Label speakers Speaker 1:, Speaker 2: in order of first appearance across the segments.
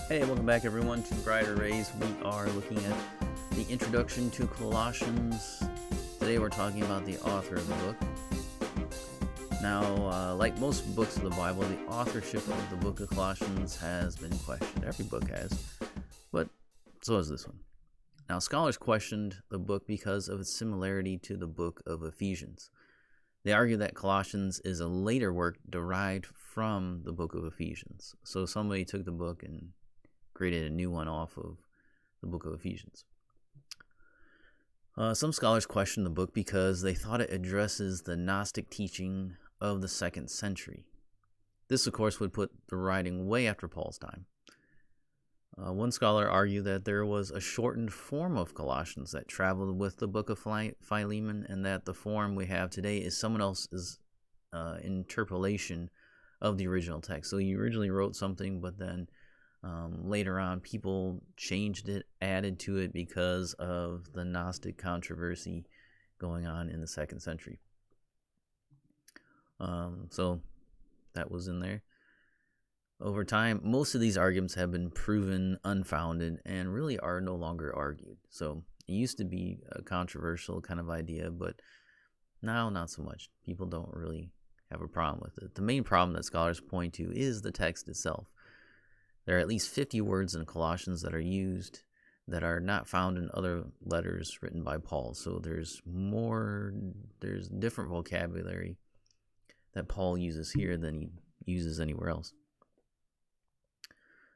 Speaker 1: Hey, welcome back everyone to Brighter Rays. We are looking at the introduction to Colossians. Today we're talking about the author of the book. Now, like most books of the Bible, the authorship of the book of Colossians has been questioned. Every book has, but so has this one. Now, scholars questioned the book because of its similarity to the book of Ephesians. They argue that Colossians is a later work derived from the book of Ephesians. So somebody took the book and created a new one off of the book of Ephesians. Some scholars question the book because they thought it addresses the Gnostic teaching of the 2nd century. This, of course, would put the writing way after Paul's time. One scholar argued that there was a shortened form of Colossians that traveled with the book of Philemon, and that the form we have today is someone else's interpolation of the original text. So he originally wrote something, but then later on, people changed it, added to it because of the Gnostic controversy going on in the 2nd century. So that was in there. Over time, most of these arguments have been proven unfounded and really are no longer argued. So it used to be a controversial kind of idea, but now not so much. People don't really have a problem with it. The main problem that scholars point to is the text itself. There are at least 50 words in Colossians that are used that are not found in other letters written by Paul. So there's different vocabulary that Paul uses here than he uses anywhere else.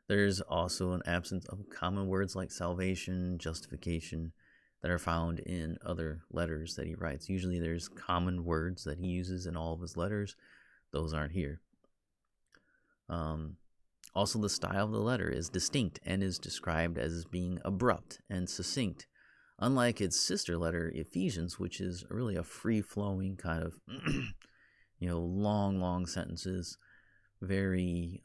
Speaker 1: There's also an absence of common words like salvation, justification, that are found in other letters that he writes. Usually there's common words that he uses in all of his letters. Those aren't here. Also, the style of the letter is distinct and is described as being abrupt and succinct, unlike its sister letter, Ephesians, which is really a free-flowing kind of, long sentences, very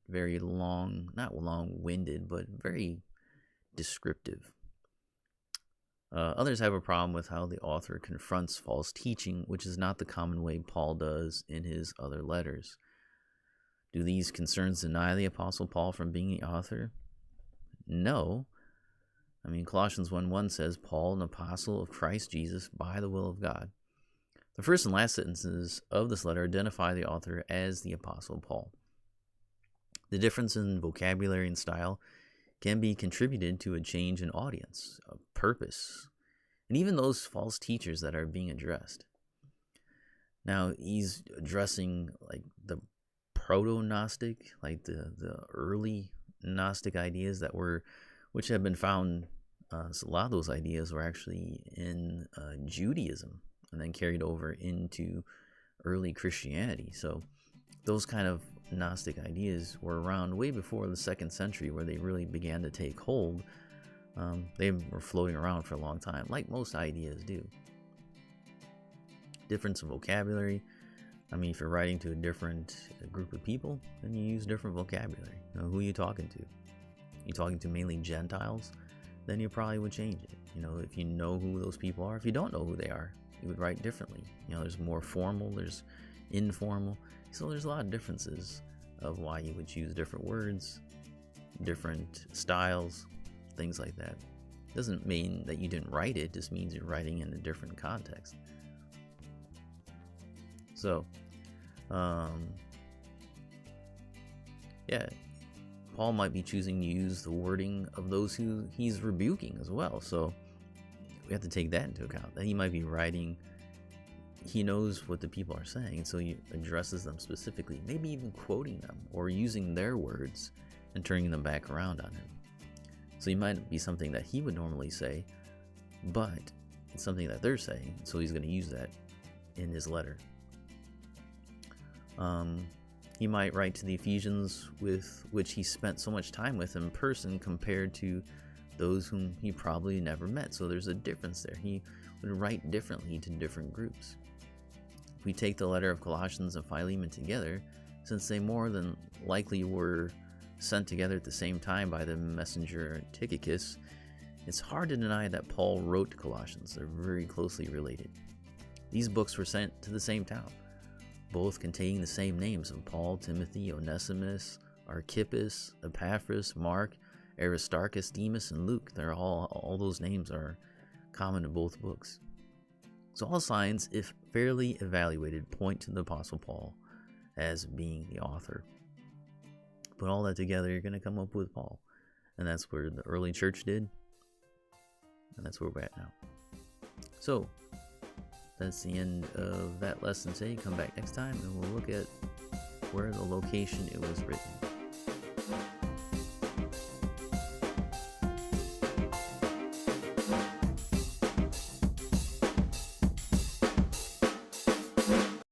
Speaker 1: long, not long-winded, but very descriptive. Others have a problem with how the author confronts false teaching, which is not the common way Paul does in his other letters. Do these concerns deny the Apostle Paul from being the author? No. Colossians 1:1 says, Paul, an apostle of Christ Jesus by the will of God. The first and last sentences of this letter identify the author as the Apostle Paul. The difference in vocabulary and style can be contributed to a change in audience, a purpose, and even those false teachers that are being addressed. Now, he's addressing the proto-Gnostic, the early Gnostic ideas which have been found. So a lot of those ideas were actually in Judaism and then carried over into early Christianity. So those kind of Gnostic ideas were around way before the 2nd century, where they really began to take hold. They were floating around for a long time, like most ideas do. Difference in vocabulary. If you're writing to a different group of people, then you use different vocabulary. Who are you talking to? You're talking to mainly Gentiles, then you probably would change it. If you know who those people are. If you don't know who they are, you would write differently. There's more formal, there's informal. So there's a lot of differences of why you would choose different words, different styles, things like that. Doesn't mean that you didn't write it, just means you're writing in a different context. So, Paul might be choosing to use the wording of those who he's rebuking as well. So we have to take that into account, that he might be writing, he knows what the people are saying, and so he addresses them specifically, maybe even quoting them or using their words and turning them back around on him. So it might be something that he would normally say, but it's something that they're saying, so he's going to use that in his letter. He might write to the Ephesians with which he spent so much time with in person compared to those whom he probably never met. So there's a difference there. He would write differently to different groups. If we take the letter of Colossians and Philemon together, since they more than likely were sent together at the same time by the messenger Tychicus, it's hard to deny that Paul wrote Colossians. They're very closely related. These books were sent to the same town, both containing the same names of Paul, Timothy, Onesimus, Archippus, Epaphras, Mark, Aristarchus, Demas, and Luke. They're all those names are common in both books. So all signs, if fairly evaluated, point to the Apostle Paul as being the author. Put all that together, you're going to come up with Paul. And that's where the early church did. And that's where we're at now. So, that's the end of that lesson today. Come back next time and we'll look at where the location it was written.